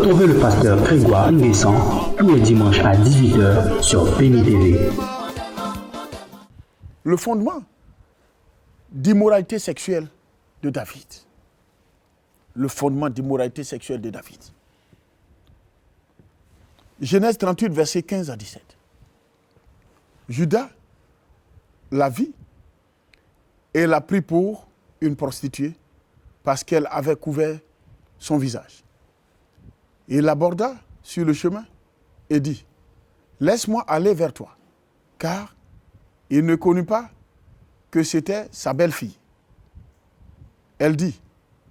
Retrouvez le pasteur Grégoire Nguessan tous les dimanches à 18h sur Béni TV. Le fondement d'immoralité sexuelle de David. Le fondement d'immoralité sexuelle de David. Genèse 38, versets 15 à 17. Judas la vit et l'a pris pour une prostituée parce qu'elle avait couvert son visage. Il l'aborda sur le chemin et dit, « Laisse-moi aller vers toi, car il ne connut pas que c'était sa belle-fille. » Elle dit,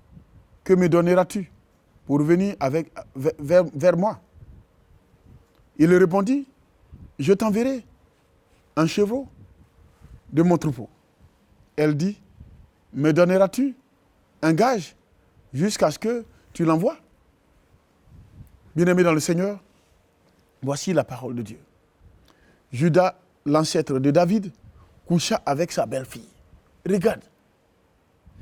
« Que me donneras-tu pour venir vers moi ?» Il répondit, « Je t'enverrai un chevreau de mon troupeau. » Elle dit, « Me donneras-tu un gage jusqu'à ce que tu l'envoies ?» Bien-aimés dans le Seigneur, voici la parole de Dieu. Judas, l'ancêtre de David, coucha avec sa belle-fille. Regarde,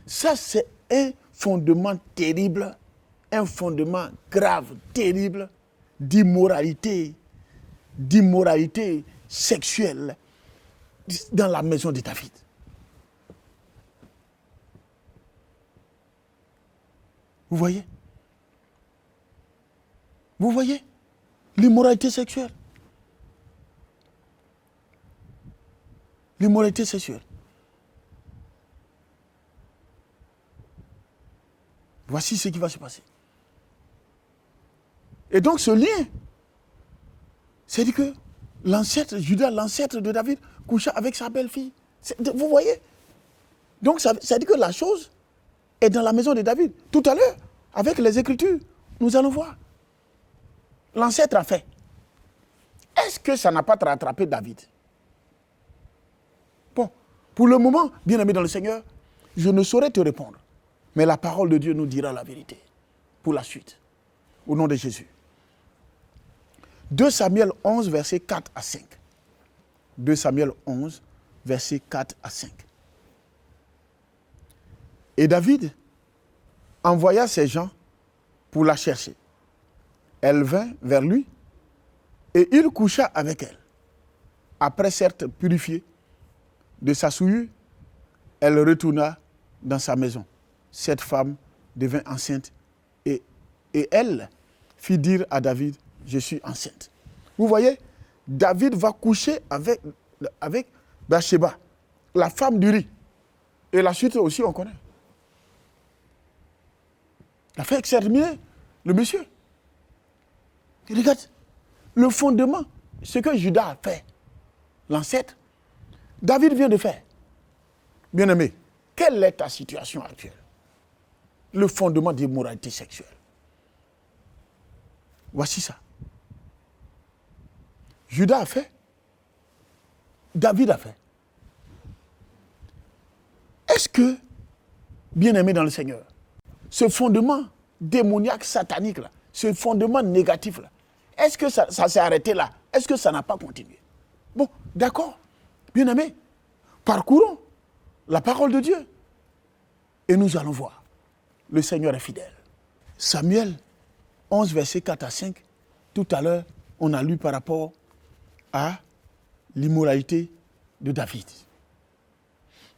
ça c'est un fondement terrible, un fondement grave, terrible, d'immoralité sexuelle dans la maison de David. Vous voyez? Vous voyez l'immoralité sexuelle. L'immoralité sexuelle. Voici ce qui va se passer. Et donc ce lien, c'est dit que Judas, l'ancêtre de David, coucha avec sa belle-fille. Vous voyez? Donc ça dit que la chose est dans la maison de David. Tout à l'heure, avec les Écritures, nous allons voir. L'ancêtre a fait. Est-ce que ça n'a pas rattrapé David? Bon, pour le moment, bien-aimé dans le Seigneur, je ne saurais te répondre. Mais la parole de Dieu nous dira la vérité. Pour la suite. Au nom de Jésus. 2 Samuel 11, versets 4 à 5. 2 Samuel 11, versets 4 à 5. Et David envoya ses gens pour la chercher. Elle vint vers lui et il coucha avec elle. Après s'être purifiée de sa souillure, elle retourna dans sa maison. Cette femme devint enceinte et elle fit dire à David, « Je suis enceinte. » Vous voyez, David va coucher avec Bathsheba, la femme d'Uri. Et la suite aussi, on connaît. Il a fait exterminer le monsieur. Et regarde, le fondement, ce que Judas a fait, l'ancêtre, David vient de faire. Bien-aimé, quelle est ta situation actuelle? Le fondement des moralités sexuelles. Voici ça. Judas a fait. David a fait. Est-ce que, bien-aimé dans le Seigneur, ce fondement démoniaque, satanique, là, ce fondement négatif, là, est-ce que ça s'est arrêté là? Est-ce que ça n'a pas continué? Bon, d'accord. Bien-aimé, parcourons la parole de Dieu. Et nous allons voir. Le Seigneur est fidèle. Samuel 11, versets 4 à 5. Tout à l'heure, on a lu par rapport à l'immoralité de David.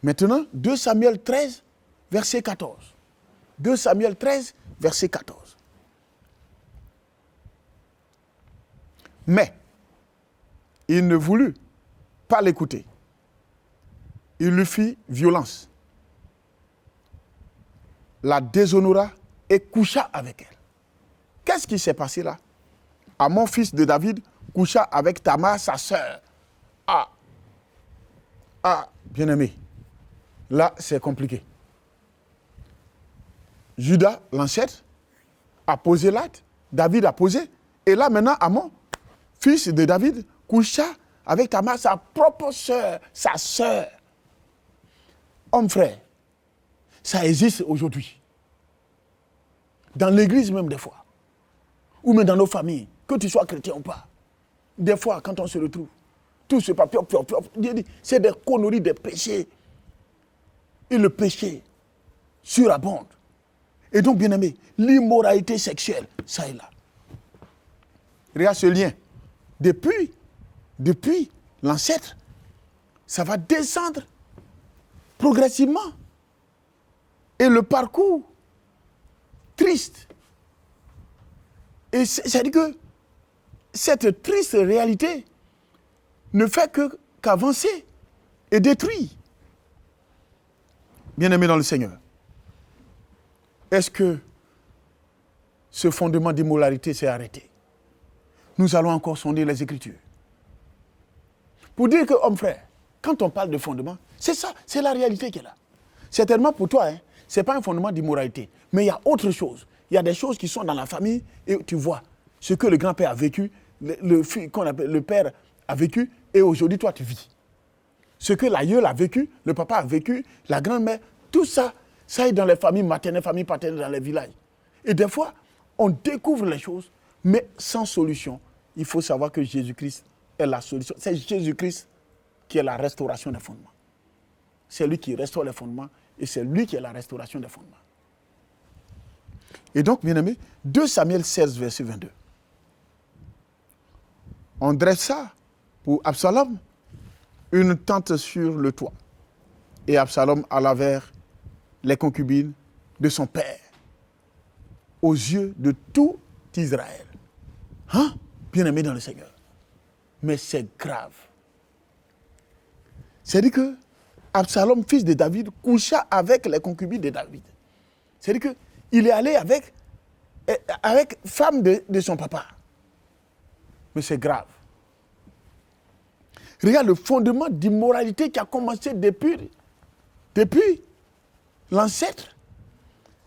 Maintenant, 2 Samuel 13, verset 14. 2 Samuel 13, verset 14. Mais, il ne voulut pas l'écouter. Il lui fit violence, la déshonora et coucha avec elle. Qu'est-ce qui s'est passé là? Amnon, fils de David, coucha avec Tamar, sa sœur. Ah, bien-aimé, là c'est compliqué. Judas, l'ancêtre, a posé l'acte, David a posé, et là maintenant Amnon, fils de David, coucha avec Tamar, sa propre sœur, sa sœur. Homme frère, ça existe aujourd'hui. Dans l'église même des fois. Ou même dans nos familles, que tu sois chrétien ou pas. Des fois, quand on se retrouve, tout ce papier, c'est des conneries, des péchés. Et le péché surabonde. Et donc, bien aimé, l'immoralité sexuelle, ça est là. Regarde ce lien. Depuis l'ancêtre, ça va descendre progressivement. Et le parcours triste. Et c'est-à-dire que cette triste réalité ne fait qu'avancer et détruire. Bien-aimés dans le Seigneur, est-ce que ce fondement d'immoralité s'est arrêté? Nous allons encore sonder les Écritures. Pour dire que, homme frère, quand on parle de fondement, c'est ça, c'est la réalité qui est là. Certainement pour toi, ce n'est pas un fondement d'immoralité, mais il y a autre chose. Il y a des choses qui sont dans la famille et tu vois ce que le grand-père a vécu, le père a vécu et aujourd'hui toi tu vis. Ce que l'aïeul a vécu, le papa a vécu, la grand-mère, tout ça, ça est dans les familles maternelles, familles paternelles, dans les villages. Et des fois, on découvre les choses, mais sans solution. Il faut savoir que Jésus-Christ est la solution. C'est Jésus-Christ qui est la restauration des fondements. C'est lui qui restaure les fondements et c'est lui qui est la restauration des fondements. Et donc, bien aimé, 2 Samuel 16, verset 22. On dressa pour Absalom une tente sur le toit. Et Absalom alla vers les concubines de son père, aux yeux de tout Israël. Hein? Bien-aimé dans le Seigneur. Mais c'est grave. C'est-à-dire que Absalom, fils de David, coucha avec les concubines de David. C'est-à-dire qu'il est allé avec femme de son papa. Mais c'est grave. Regarde le fondement d'immoralité qui a commencé depuis l'ancêtre.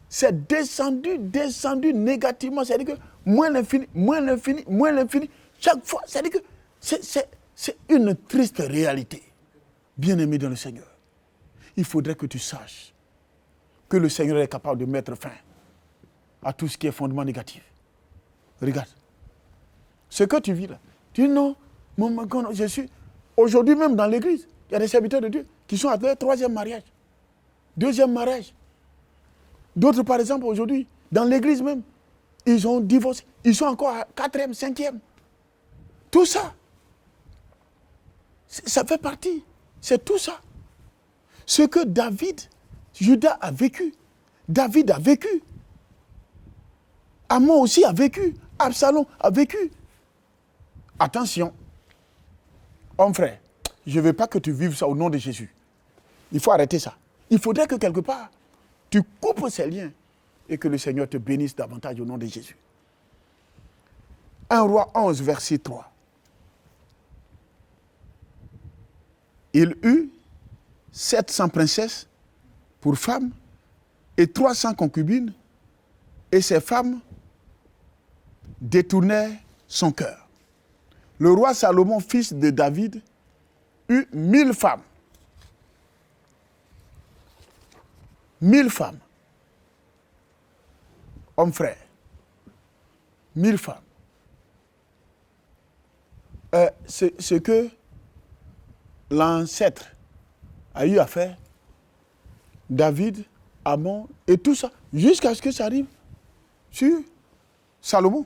C'est descendu négativement. C'est-à-dire que moins l'infini. Chaque fois, c'est-à-dire que c'est une triste réalité. Bien-aimé dans le Seigneur, il faudrait que tu saches que le Seigneur est capable de mettre fin à tout ce qui est fondement négatif. Regarde. Ce que tu vis là. Tu dis non, je suis... Aujourd'hui même dans l'église, il y a des serviteurs de Dieu qui sont à leur 3e mariage, 2e mariage. D'autres, par exemple, aujourd'hui, dans l'église même, ils ont divorcé. Ils sont encore à 4e, 5e. Tout ça, ça fait partie. C'est tout ça. Ce que Judas a vécu, David a vécu. Amon aussi a vécu. Absalom a vécu. Attention. Homme frère, je ne veux pas que tu vives ça au nom de Jésus. Il faut arrêter ça. Il faudrait que quelque part, tu coupes ces liens et que le Seigneur te bénisse davantage au nom de Jésus. 1 Roi 11, verset 3. Il eut 700 princesses pour femmes et 300 concubines, et ces femmes détournaient son cœur. Le roi Salomon, fils de David, eut 1000 femmes. 1000 femmes. Hommes frères. 1000 femmes. Ce que l'ancêtre a eu à faire, David, Amon et tout ça, jusqu'à ce que ça arrive sur Salomon.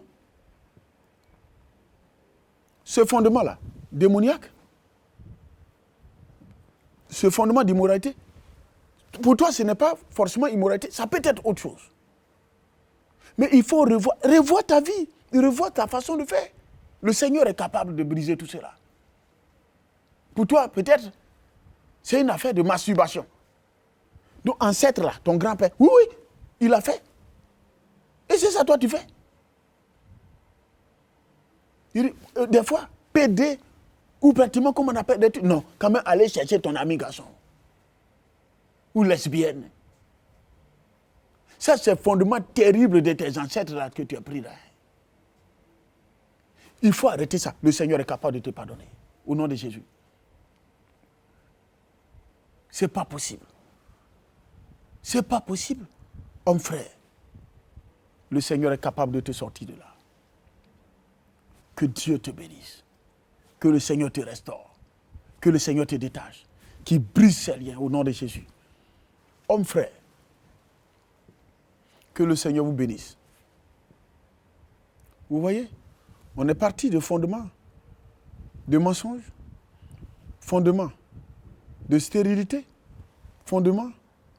Ce fondement-là, démoniaque, ce fondement d'immoralité, pour toi, ce n'est pas forcément immoralité, ça peut être autre chose. Mais il faut revoir ta vie, revoir ta façon de faire. Le Seigneur est capable de briser tout cela. Pour toi, peut-être, c'est une affaire de masturbation. Donc, ancêtre là, ton grand-père, oui, il l'a fait. Et c'est ça, toi, tu fais. Des fois, PD, ou pratiquement, comme on appelle des trucs. Non, quand même, aller chercher ton ami garçon. Ou lesbienne. Ça, c'est le fondement terrible de tes ancêtres là que tu as pris là. Il faut arrêter ça. Le Seigneur est capable de te pardonner. Au nom de Jésus. C'est pas possible. C'est pas possible. Homme frère, le Seigneur est capable de te sortir de là. Que Dieu te bénisse. Que le Seigneur te restaure. Que le Seigneur te détache. Qu'il brise ses liens au nom de Jésus. Homme frère, que le Seigneur vous bénisse. Vous voyez, On est parti de fondements de mensonges, fondements de stérilité, fondements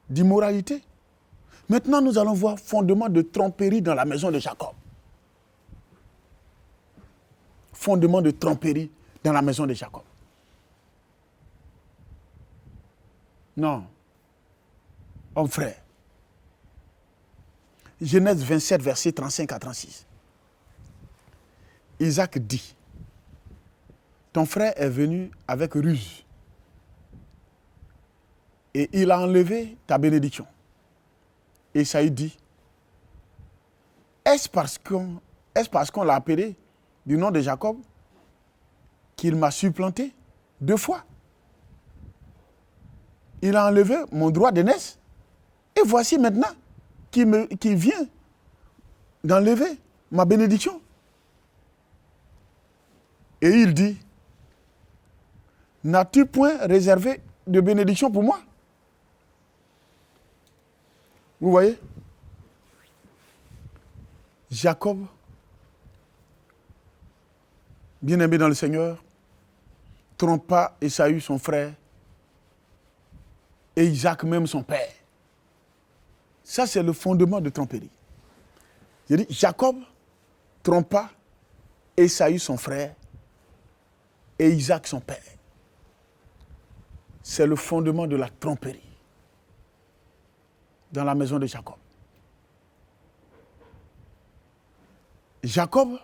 d'immoralité. Maintenant, nous allons voir fondement de tromperie dans la maison de Jacob. Fondement de tromperie dans la maison de Jacob. Non. Homme frère. Genèse 27, versets 35 à 36. Isaac dit, ton frère est venu avec ruse et il a enlevé ta bénédiction. Esaü dit, est-ce parce qu'on l'a appelé du nom de Jacob qu'il m'a supplanté 2 fois? Il a enlevé mon droit d'aînesse et voici maintenant qui vient d'enlever ma bénédiction. Et il dit, n'as-tu point réservé de bénédiction pour moi? Vous voyez? Jacob, bien-aimé dans le Seigneur, trompa Esaü son frère et Isaac même son père. Ça, c'est le fondement de tromperie. J'ai dit, Jacob trompa Esaü son frère et Isaac son père. C'est le fondement de la tromperie dans la maison de Jacob. Jacob,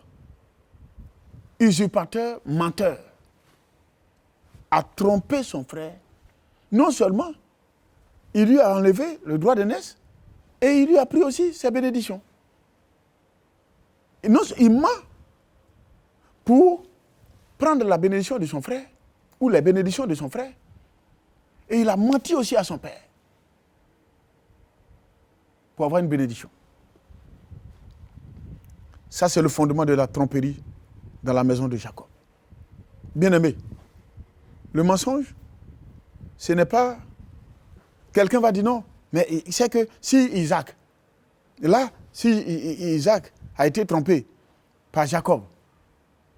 usurpateur, menteur, a trompé son frère. Non seulement il lui a enlevé le droit d'aînesse, et il lui a pris aussi ses bénédictions. Il ment pour prendre la bénédiction de son frère, ou les bénédictions de son frère, et il a menti aussi à son père pour avoir une bénédiction. Ça, c'est le fondement de la tromperie dans la maison de Jacob. Bien-aimé, le mensonge, ce n'est pas... Quelqu'un va dire non, mais c'est que si Isaac a été trompé par Jacob,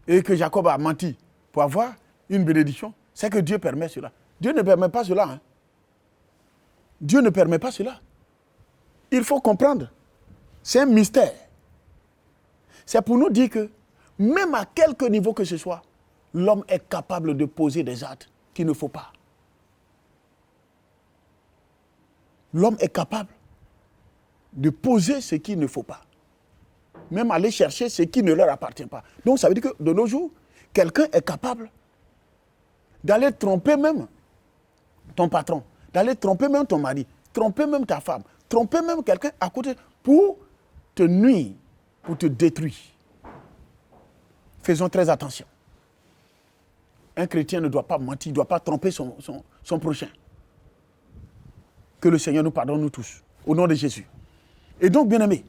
et que Jacob a menti pour avoir une bénédiction, c'est que Dieu permet cela. Dieu ne permet pas cela. Hein. Dieu ne permet pas cela. Il faut comprendre. C'est un mystère. C'est pour nous dire que, même à quelque niveau que ce soit, l'homme est capable de poser des actes qu'il ne faut pas. L'homme est capable de poser ce qu'il ne faut pas. Même aller chercher ce qui ne leur appartient pas. Donc ça veut dire que de nos jours, quelqu'un est capable d'aller tromper même ton patron, d'aller tromper même ton mari, tromper même ta femme, tromper même quelqu'un à côté pour te nuire, pour te détruire. Faisons très attention. Un chrétien ne doit pas mentir, ne doit pas tromper son prochain. Que le Seigneur nous pardonne, nous tous, au nom de Jésus. Et donc, bien-aimés,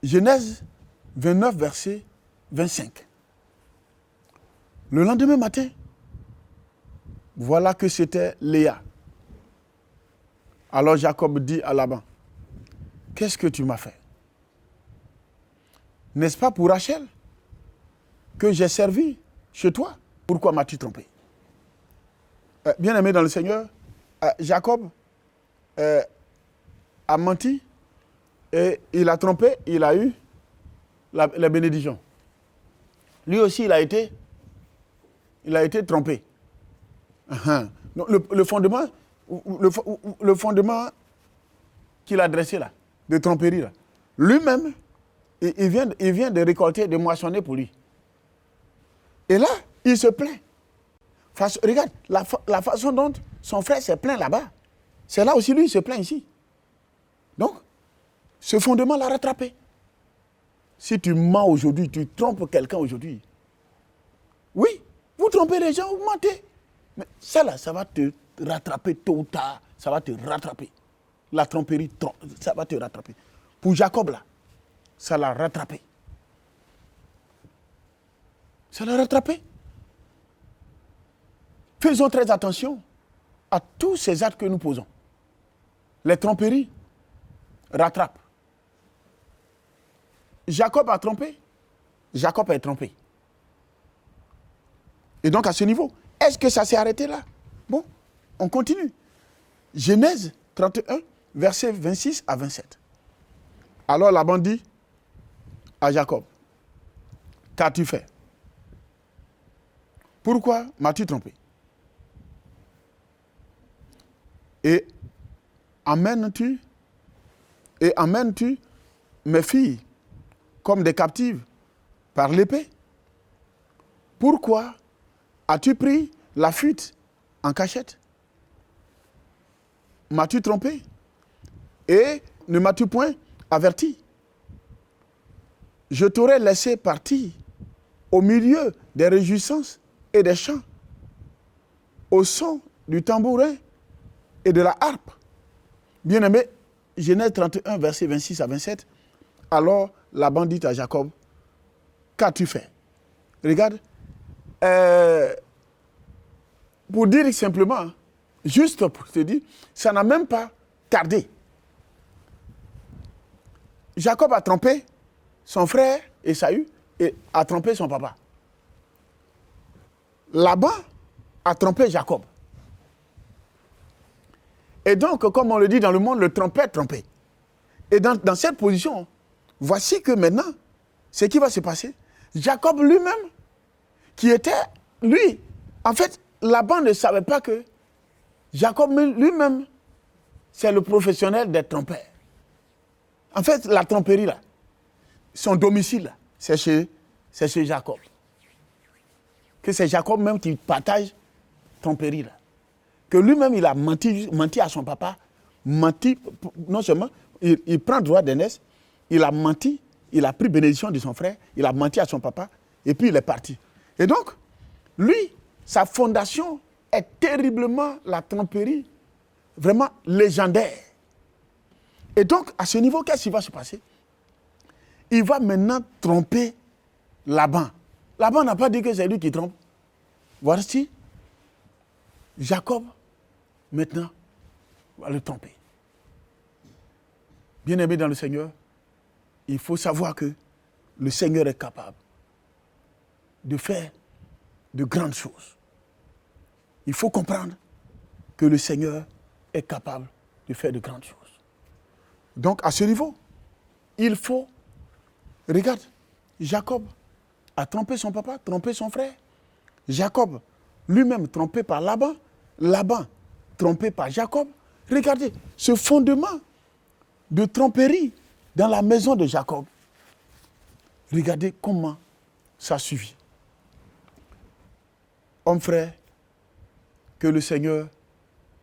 Genèse 29, verset 25. Le lendemain matin, voilà que c'était Léa. Alors Jacob dit à Laban, « Qu'est-ce que tu m'as fait? N'est-ce pas pour Rachel que j'ai servi chez toi? Pourquoi m'as-tu trompé ?» Bien-aimé dans le Seigneur, Jacob a menti et il a trompé, il a eu la bénédiction. Lui aussi, il a été trompé. Donc, le fondement qu'il a dressé là, de tromperie là, lui-même, il vient de récolter, de moissonner pour lui. Et là, il se plaint. Regarde, la façon dont son frère s'est plaint là-bas, c'est là aussi lui, il se plaint ici. Donc, ce fondement l'a rattrapé. Si tu mens aujourd'hui, tu trompes quelqu'un aujourd'hui. Oui, vous trompez les gens, vous mentez. Mais ça là, ça va te rattraper tôt ou tard. Ça va te rattraper. La tromperie, ça va te rattraper. Pour Jacob là, ça l'a rattrapé. Ça l'a rattrapé. Faisons très attention à tous ces actes que nous posons. Les tromperies rattrapent. Jacob a trompé Jacob est trompé. Et donc à ce niveau, est-ce que ça s'est arrêté là? Bon, on continue. Genèse 31, versets 26 à 27. Alors Laban dit à Jacob, qu'as-tu fait? Pourquoi m'as-tu trompé? Et amènes-tu mes filles comme des captives par l'épée? Pourquoi as-tu pris la fuite en cachette? M'as-tu trompé? Et ne m'as-tu point averti? Je t'aurais laissé partir au milieu des réjouissances et des chants, au son du tambourin et de la harpe. Bien-aimé, Genèse 31, versets 26 à 27. Alors Laban dit à Jacob, qu'as-tu fait? Regarde, pour dire simplement, juste pour te dire, ça n'a même pas tardé. Jacob a trompé son frère Ésaü et a trompé son papa. Laban a trompé Jacob. Et donc, comme on le dit dans le monde, le trompeur trompé. Et dans cette position, voici que maintenant, ce qui va se passer, Jacob lui-même, qui était, lui, en fait, Laban ne savait pas que Jacob lui-même, c'est le professionnel des trompeurs. En fait, la tromperie, là, son domicile, là, c'est chez Jacob. Que c'est Jacob même qui partage tromperie, là. Que lui-même, il a menti à son papa, non seulement, il prend droit d'aînesse, il a menti, il a pris bénédiction de son frère, il a menti à son papa, et puis il est parti. Et donc, lui, sa fondation est terriblement la tromperie, vraiment légendaire. Et donc, à ce niveau, qu'est-ce qui va se passer? Il va maintenant tromper Laban. Laban n'a pas dit que c'est lui qui trompe. Voici, Jacob, maintenant, va le tromper. Bien-aimé dans le Seigneur, il faut savoir que le Seigneur est capable de faire de grandes choses. Il faut comprendre que le Seigneur est capable de faire de grandes choses. Donc, à ce niveau, il faut... Regarde, Jacob a trompé son papa, trompé son frère. Jacob, lui-même, trompé par Laban. Laban, trompé par Jacob. Regardez, ce fondement de tromperie dans la maison de Jacob. Regardez comment ça suffit. Hommes frères, que le Seigneur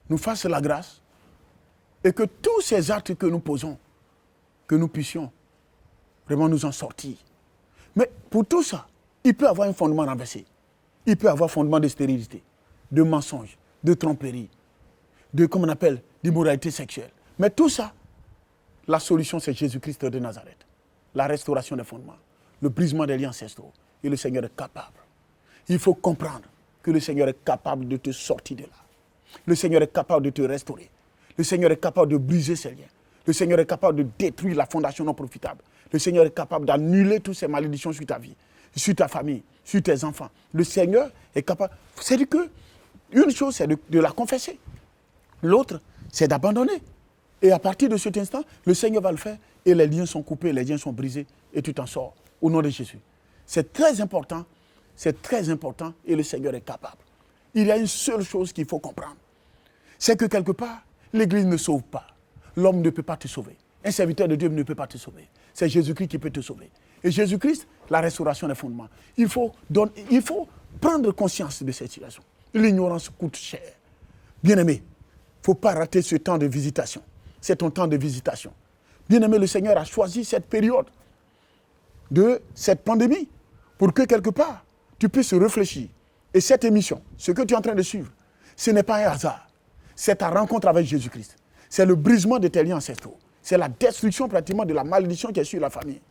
nous fasse la grâce et que tous ces actes que nous posons, que nous puissions vraiment nous en sortir. Mais pour tout ça, il peut avoir un fondement renversé. Il peut avoir un fondement de stérilité, de mensonge, de tromperie, de, comme on appelle, d'immoralité sexuelle. Mais tout ça, la solution, c'est Jésus-Christ de Nazareth. La restauration des fondements, le brisement des liens ancestraux. Et le Seigneur est capable. Il faut comprendre que le Seigneur est capable de te sortir de là. Le Seigneur est capable de te restaurer. Le Seigneur est capable de briser ces liens. Le Seigneur est capable de détruire la fondation non profitable. Le Seigneur est capable d'annuler toutes ces malédictions sur ta vie, sur ta famille, sur tes enfants. Le Seigneur est capable... C'est-à-dire que une chose, c'est de la confesser. L'autre, c'est d'abandonner. Et à partir de cet instant, le Seigneur va le faire et les liens sont coupés, les liens sont brisés et tu t'en sors au nom de Jésus. C'est très important et le Seigneur est capable. Il y a une seule chose qu'il faut comprendre. C'est que quelque part, l'Église ne sauve pas. L'homme ne peut pas te sauver. Un serviteur de Dieu ne peut pas te sauver. C'est Jésus-Christ qui peut te sauver. Et Jésus-Christ, la restauration des fondements. Il faut prendre conscience de cette situation. L'ignorance coûte cher. Bien-aimé, il ne faut pas rater ce temps de visitation. C'est ton temps de visitation. Bien-aimé, le Seigneur a choisi cette période de cette pandémie pour que quelque part, tu puisses réfléchir. Et cette émission, ce que tu es en train de suivre, ce n'est pas un hasard. C'est ta rencontre avec Jésus-Christ. C'est le brisement de tes liens ancestraux. C'est la destruction pratiquement de la malédiction qui est sur la famille.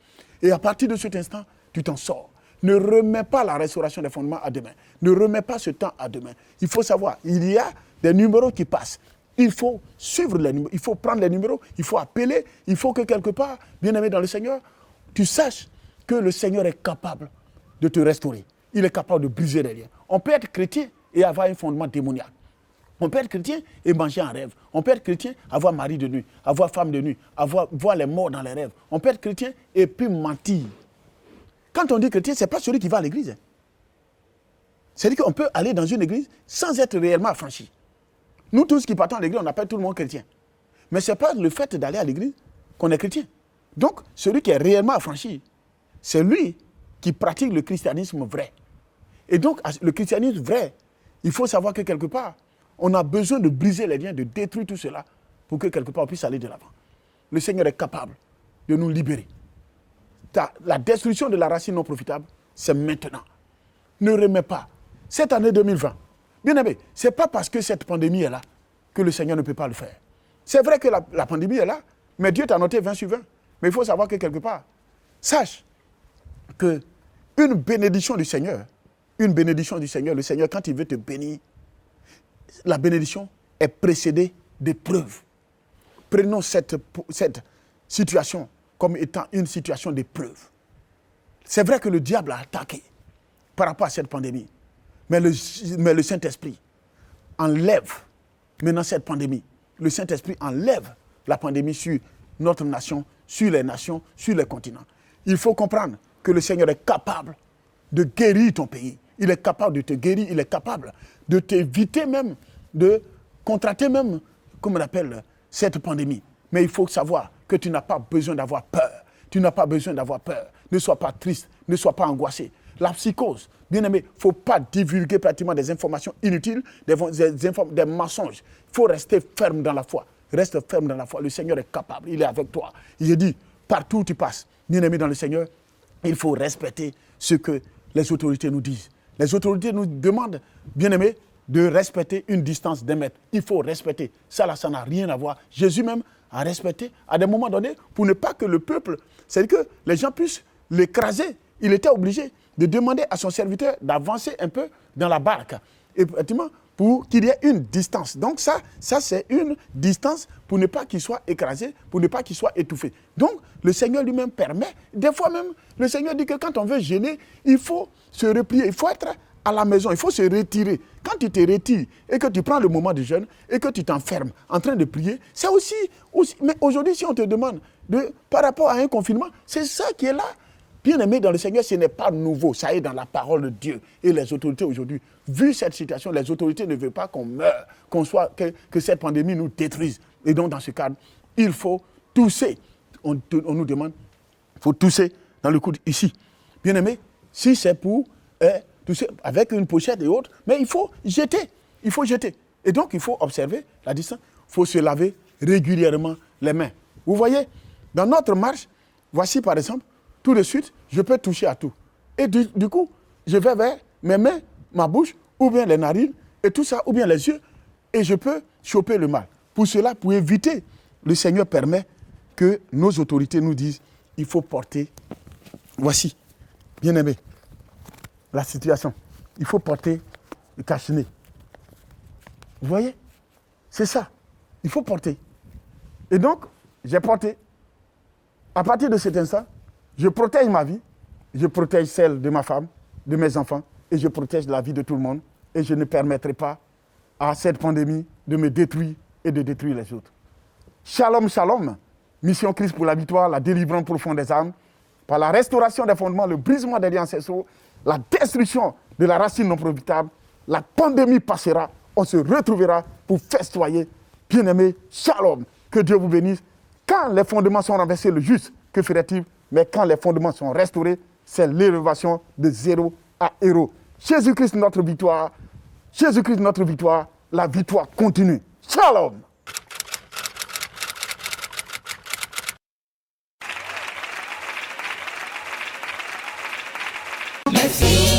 Et à partir de cet instant, tu t'en sors. Ne remets pas la restauration des fondements à demain. Ne remets pas ce temps à demain. Il faut savoir, il y a des numéros qui passent. Il faut suivre les numéros, il faut prendre les numéros, il faut appeler, il faut que quelque part, bien-aimé dans le Seigneur, tu saches que le Seigneur est capable de te restaurer. Il est capable de briser les liens. On peut être chrétien et avoir un fondement démoniaque. On peut être chrétien et manger en rêve. On peut être chrétien, avoir mari de nuit, avoir femme de nuit, voir les morts dans les rêves. On peut être chrétien et puis mentir. Quand on dit chrétien, ce n'est pas celui qui va à l'église. C'est-à-dire qu'on peut aller dans une église sans être réellement affranchi. Nous tous qui partons à l'église, on appelle tout le monde chrétien. Mais ce n'est pas le fait d'aller à l'église qu'on est chrétien. Donc, celui qui est réellement affranchi, c'est lui qui pratique le christianisme vrai. Et donc, le christianisme vrai, il faut savoir que quelque part, on a besoin de briser les liens, de détruire tout cela pour que quelque part on puisse aller de l'avant. Le Seigneur est capable de nous libérer. La destruction de la racine non profitable, c'est maintenant. Ne remets pas. Cette année 2020, bien aimé, ce n'est pas parce que cette pandémie est là que le Seigneur ne peut pas le faire. C'est vrai que la pandémie est là, mais Dieu t'a noté 20 sur 20. Mais il faut savoir que quelque part, sache que une bénédiction du Seigneur, le Seigneur, quand il veut te bénir, la bénédiction est précédée d'épreuves. Prenons cette situation comme étant une situation d'épreuve. C'est vrai que le diable a attaqué par rapport à cette pandémie. Mais le Saint-Esprit enlève maintenant cette pandémie. Le Saint-Esprit enlève la pandémie sur notre nation, sur les nations, sur les continents. Il faut comprendre que le Seigneur est capable de guérir ton pays. Il est capable de te guérir, il est capable de t'éviter même, de contracter même, comme on appelle, cette pandémie. Mais il faut savoir que tu n'as pas besoin d'avoir peur. Tu n'as pas besoin d'avoir peur. Ne sois pas triste, ne sois pas angoissé. La psychose, bien aimé, il ne faut pas divulguer pratiquement des informations inutiles, des mensonges. Il faut rester ferme dans la foi. Reste ferme dans la foi. Le Seigneur est capable, il est avec toi. Il est dit, partout où tu passes, bien aimé dans le Seigneur, il faut respecter ce que les autorités nous disent. Les autorités nous demandent, bien aimé, de respecter une distance d'1 mètre. Il faut respecter. Ça n'a rien à voir. Jésus même a respecté à des moments donnés pour ne pas que le peuple, c'est-à-dire que les gens puissent l'écraser. Il était obligé de demander à son serviteur d'avancer un peu dans la barque. Et effectivement, pour qu'il y ait une distance. Donc ça c'est une distance pour ne pas qu'il soit écrasé, pour ne pas qu'il soit étouffé. Donc, le Seigneur lui-même permet, des fois même, le Seigneur dit que quand on veut gêner, il faut se replier, il faut être à la maison, il faut se retirer. Quand tu te retires et que tu prends le moment de jeûne et que tu t'enfermes en train de prier, c'est aussi mais aujourd'hui, si on te demande par rapport à un confinement, c'est ça qui est là. Bien aimé dans le Seigneur, ce n'est pas nouveau. Ça est dans la parole de Dieu. Et les autorités aujourd'hui, vu cette situation, les autorités ne veulent pas qu'on meure, que cette pandémie nous détruise. Et donc, dans ce cadre, il faut tousser. On nous demande, il faut tousser dans le coude ici. Bien aimé, si c'est pour tousser avec une pochette et autres, mais il faut jeter. Il faut jeter. Et donc, il faut observer la distance. Il faut se laver régulièrement les mains. Vous voyez, dans notre marche, voici par exemple, tout de suite, je peux toucher à tout. Et du coup, je vais vers mes mains, ma bouche, ou bien les narines, et tout ça, ou bien les yeux, et je peux choper le mal. Pour cela, pour éviter, le Seigneur permet que nos autorités nous disent, il faut porter, voici, bien aimé, la situation. Il faut porter le cache-nez. Vous voyez? C'est ça. Il faut porter. Et donc, j'ai porté. À partir de cet instant, je protège ma vie, je protège celle de ma femme, de mes enfants, et je protège la vie de tout le monde. Et je ne permettrai pas à cette pandémie de me détruire et de détruire les autres. Shalom, shalom. Mission Christ pour la victoire, la délivrance profonde des âmes, par la restauration des fondements, le brisement des liens ancestraux, la destruction de la racine non profitable, la pandémie passera, on se retrouvera pour festoyer. Bien-aimés, shalom. Que Dieu vous bénisse. Quand les fondements sont renversés, le juste, que ferait-il? Mais quand les fondements sont restaurés, c'est l'élévation de 0 à héros. Jésus-Christ, notre victoire. Jésus-Christ, notre victoire. La victoire continue. Shalom. Merci.